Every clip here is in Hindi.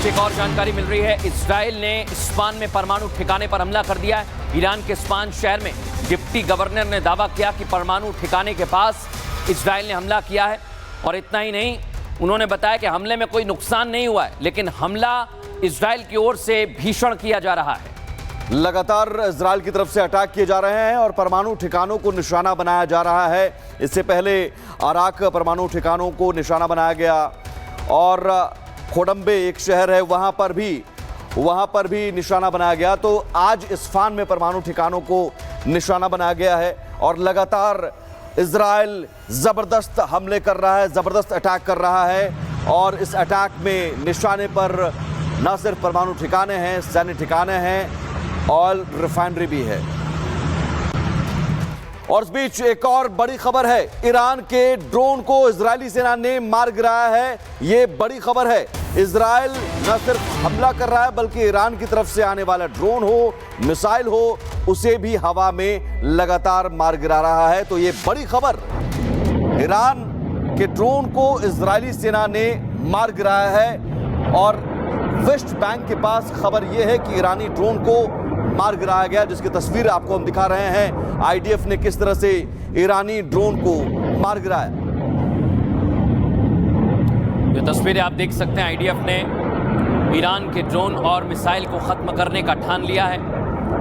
बीच एक और जानकारी मिल रही है। इजराइल ने इस्फहान में परमाणु ठिकाने पर हमला कर दिया है। ईरान के इस्फहान शहर में डिप्टी गवर्नर ने दावा किया कि परमाणु ठिकाने के पास इजराइल ने हमला किया है। और इतना ही नहीं, उन्होंने बताया कि हमले में कोई नुकसान नहीं हुआ है, लेकिन हमला इजराइल की ओर से भीषण किया जा रहा है। लगातार इजराइल की तरफ से अटैक किए जा रहे हैं और परमाणु ठिकानों को निशाना बनाया जा रहा है। इससे पहले अराक परमाणु ठिकानों को निशाना बनाया गया और खोडम्बे एक शहर है, वहां पर भी निशाना बनाया गया। तो आज इस्फहान में परमाणु ठिकानों को निशाना बनाया गया है और लगातार इजराइल जबरदस्त हमले कर रहा है, जबरदस्त अटैक कर रहा है। और इस अटैक में निशाने पर न सिर्फ परमाणु ठिकाने हैं, सैन्य ठिकाने हैं, ऑयल रिफाइनरी भी है। और इस बीच एक और बड़ी खबर है, ईरान के ड्रोन को इजरायली सेना ने मार गिराया है। ये बड़ी खबर है। इजराइल न सिर्फ हमला कर रहा है, बल्कि ईरान की तरफ से आने वाला ड्रोन हो, मिसाइल हो, उसे भी हवा में लगातार मार गिरा रहा है। तो ये बड़ी खबर, ईरान के ड्रोन को इजरायली सेना ने मार गिराया है। और वेस्ट बैंक के पास खबर यह है कि ईरानी ड्रोन को मार गिराया गया, जिसकी तस्वीर आपको हम दिखा रहे हैं। आईडीएफ ने किस तरह से ईरानी ड्रोन को मार गिराया, ये तस्वीरें आप देख सकते हैं। आईडीएफ ने ईरान के ड्रोन और मिसाइल को खत्म करने का ठान लिया है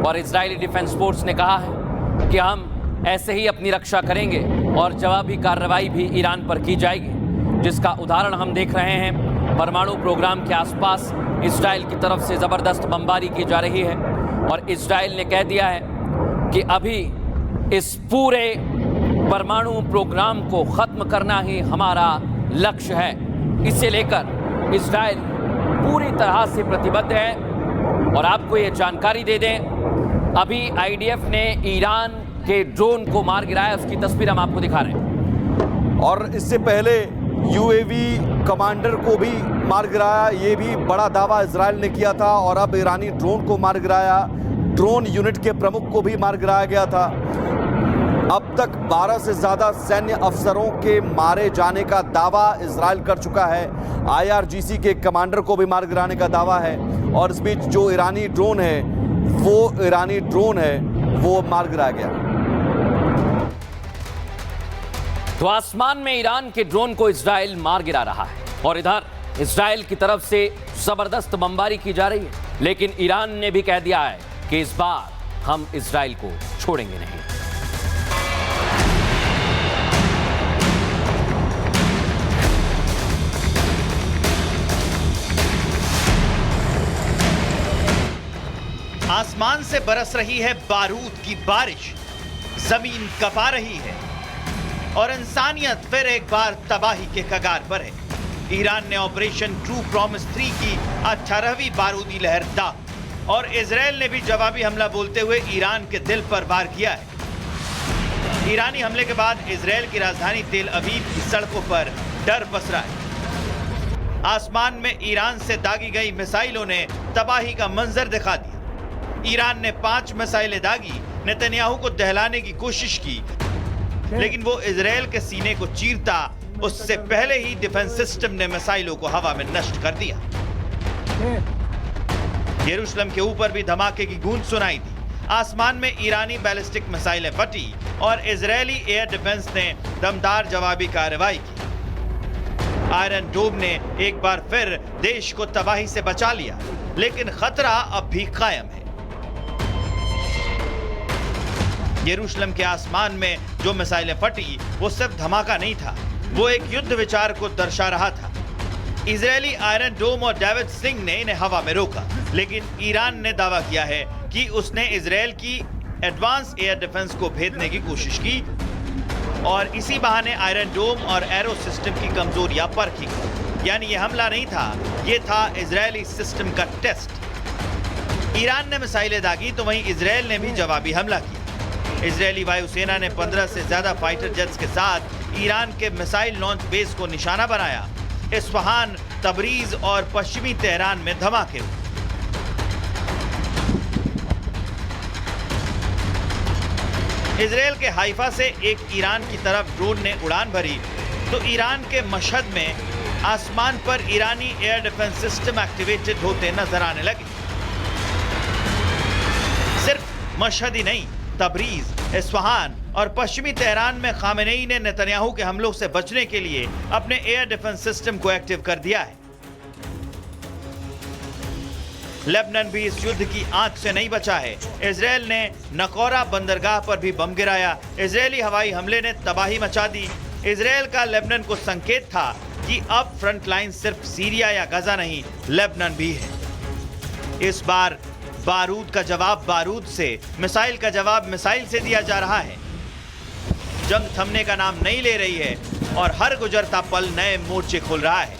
और इजरायली डिफेंस फोर्स ने कहा है कि हम ऐसे ही अपनी रक्षा करेंगे और जवाबी कार्रवाई भी ईरान पर की जाएगी, जिसका उदाहरण हम देख रहे हैं। परमाणु प्रोग्राम के आसपास इजराइल की तरफ से जबरदस्त बमबारी की जा रही है और इजराइल ने कह दिया है कि अभी इस पूरे परमाणु प्रोग्राम को खत्म करना ही हमारा लक्ष्य है। इसे लेकर इजराइल पूरी तरह से प्रतिबद्ध है। और आपको ये जानकारी दे दें, अभी आईडीएफ ने ईरान के ड्रोन को मार गिराया, उसकी तस्वीर हम आपको दिखा रहे हैं। और इससे पहले यूएवी कमांडर को भी मार गिराया, ये भी बड़ा दावा इजराइल ने किया था। और अब ईरानी ड्रोन को मार गिराया, ड्रोन यूनिट के प्रमुख को भी मार गिराया गया था। अब तक 12 से ज्यादा सैन्य अफसरों के मारे जाने का दावा इजराइल कर चुका है। आईआरजीसी के कमांडर को भी मार गिराने का दावा है। और इस बीच जो ईरानी ड्रोन है, वो मार गिराया गया। तो आसमान में ईरान के ड्रोन को इजराइल मार गिरा रहा है और इधर इजराइल की तरफ से जबरदस्त बमबारी की जा रही है। लेकिन ईरान ने भी कह दिया है कि इस बार हम इजराइल को छोड़ेंगे नहीं। आसमान से बरस रही है बारूद की बारिश, जमीन कपा रही है और इंसानियत फिर एक बार तबाही के कगार पर है। ईरान ने ऑपरेशन ट्रू प्रॉमिस 3 की 18वीं बारूदी लहर दाग और इजराइल ने भी जवाबी हमला बोलते हुए ईरान के दिल पर वार किया है। ईरानी हमले के बाद इजराइल की राजधानी तेल अवीव की सड़कों पर डर पसरा है। आसमान में ईरान से दागी गई मिसाइलों ने तबाही का मंजर दिखा दिया। ईरान ने 5 मिसाइलें दागी, नेतन्याहू को दहलाने की कोशिश की, लेकिन वो इजराइल के सीने को चीरता उससे पहले ही डिफेंस सिस्टम ने मिसाइलों को हवा में नष्ट कर दिया। यरूशलेम के ऊपर भी धमाके की गूंज सुनाई दी। आसमान में ईरानी बैलिस्टिक मिसाइलें फटी और इजरायली एयर डिफेंस ने दमदार जवाबी कार्रवाई की। आयरन डोम ने एक बार फिर देश को तबाही से बचा लिया, लेकिन खतरा अब भी कायम है। यरूशलेम के आसमान में जो मिसाइलें फटी, वो सिर्फ धमाका नहीं था, वो एक युद्ध विचार को दर्शा रहा था। इजरायली आयरन डोम और डेविड स्लिंग ने इन्हें हवा में रोका, लेकिन ईरान ने दावा किया है कि उसने इजराइल की एडवांस एयर डिफेंस को भेदने की कोशिश की और इसी बहाने आयरन डोम और एरो सिस्टम की कमजोरियां परखी। यानी ये हमला नहीं था, ये था इजरायली सिस्टम का टेस्ट। ईरान ने मिसाइलें दागी तो वहीं इजराइल ने भी जवाबी हमला किया। इजरायली वायुसेना ने 15 से ज्यादा फाइटर जेट्स के साथ ईरान के मिसाइल लॉन्च बेस को निशाना बनाया। इस्फहान, तबरीज और पश्चिमी तेहरान में धमाके हुए। इजराइल के हाइफा से एक ईरान की तरफ ड्रोन ने उड़ान भरी तो ईरान के मशहद में आसमान पर ईरानी एयर डिफेंस सिस्टम एक्टिवेटेड होते नजर आने लगे। सिर्फ मशहद ही नहीं, तबरीज, इस्फहान और पश्चिमी तेहरान में खामेनेई ने नेतन्याहू के हमलों से बचने के लिए अपने एयर डिफेंस सिस्टम को एक्टिव कर दिया है। लेबनान भी इस युद्ध की आंच से नहीं बचा है। इजरायल ने नकोरा बंदरगाह पर भी बम गिराया। इजरायली हवाई हमले ने तबाही मचा दी। इजरायल का लेबनान को संकेत था कि अब फ्रंट लाइन सिर्फ सीरिया या गजा नहीं, लेबनान भी है। इस बार बारूद का जवाब बारूद से, मिसाइल का जवाब मिसाइल से दिया जा रहा है। जंग थमने का नाम नहीं ले रही है और हर गुजरता पल नए मोर्चे खोल रहा है।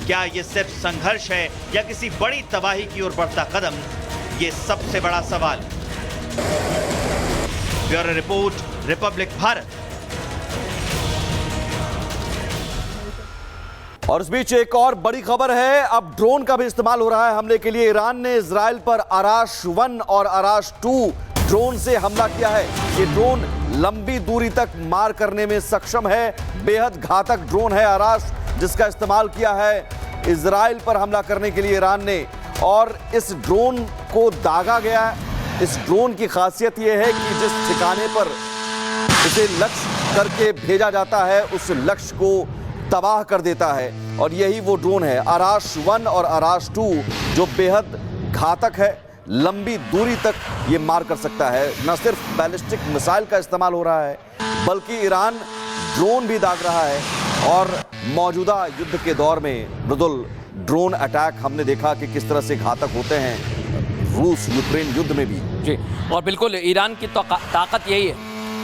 क्या ये सिर्फ संघर्ष है या किसी बड़ी तबाही की ओर बढ़ता कदम? ये सबसे बड़ा सवाल। Bureau report, Republic Bharat. और इस बीच एक और बड़ी खबर है, अब ड्रोन का भी इस्तेमाल हो रहा है हमले के लिए। ईरान ने इजराइल पर आराश 1 और आराश 2 ड्रोन से हमला किया है। ये ड्रोन लंबी दूरी तक मार करने में सक्षम है। बेहद घातक ड्रोन है आराश, जिसका इस्तेमाल किया है इजराइल पर हमला करने के लिए ईरान ने। और इस ड्रोन को दागा गया। इस ड्रोन की खासियत यह है कि जिस ठिकाने पर इसे लक्ष्य करके भेजा जाता है उस लक्ष्य को तबाह कर देता है। और यही वो ड्रोन है आराश 1 और आराश 2, जो बेहद घातक है। लंबी दूरी तक ये मार कर सकता है। न सिर्फ बैलिस्टिक मिसाइल का इस्तेमाल हो रहा है, बल्कि ईरान ड्रोन भी दाग रहा है। और मौजूदा युद्ध के दौर में मृदुल ड्रोन अटैक हमने देखा कि किस तरह से घातक होते हैं रूस यूक्रेन युद्ध में भी। जी, और बिल्कुल ईरान की तो ताकत यही है,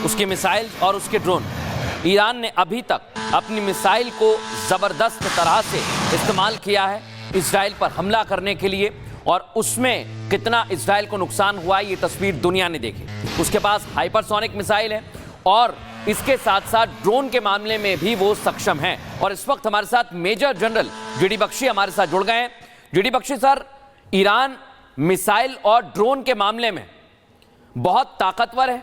उसकी मिसाइल और उसके ड्रोन। ईरान ने अभी तक अपनी मिसाइल को ज़बरदस्त तरह से इस्तेमाल किया है इजराइल पर हमला करने के लिए, और उसमें कितना इजराइल को नुकसान हुआ ये तस्वीर दुनिया ने देखी। उसके पास हाइपरसोनिक मिसाइल है और इसके साथ साथ ड्रोन के मामले में भी वो सक्षम है। और इस वक्त हमारे साथ मेजर जनरल जीडी बख्शी हमारे साथ जुड़ गए हैं। GD Bakshi sir, Iran missile और ड्रोन के मामले में बहुत ताकतवर है,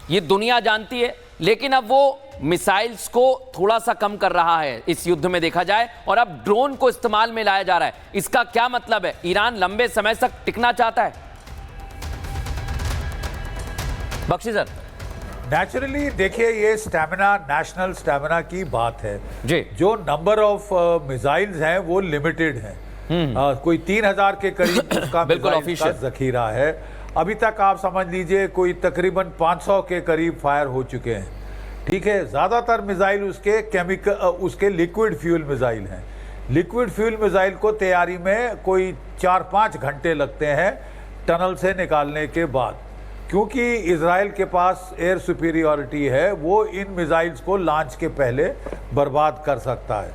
ये दुनिया जानती है, लेकिन अब वो मिसाइल्स को थोड़ा सा कम कर रहा है इस युद्ध में देखा जाए, और अब ड्रोन को इस्तेमाल में लाया जा रहा है। इसका क्या मतलब है? ईरान लंबे समय तक टिकना चाहता है? बख्शी सर। नेचुरली देखिए, ये स्टैमिना, नेशनल स्टैमिना की बात है जी। जो नंबर ऑफ मिसाइल्स हैं वो लिमिटेड हैं। कोई 3000 के करीब उसका मिसाइल का जखीरा है। अभी तक आप समझ लीजिए कोई तकरीबन 500 के करीब फायर हो चुके हैं। ठीक है, ज़्यादातर मिसाइल उसके लिक्विड फ्यूल मिसाइल हैं। लिक्विड फ्यूल मिसाइल को तैयारी में कोई 4-5 घंटे लगते हैं टनल से निकालने के बाद, क्योंकि इजराइल के पास एयर सुपीरियॉरिटी है, वो इन मिसाइल्स को लॉन्च के पहले बर्बाद कर सकता है।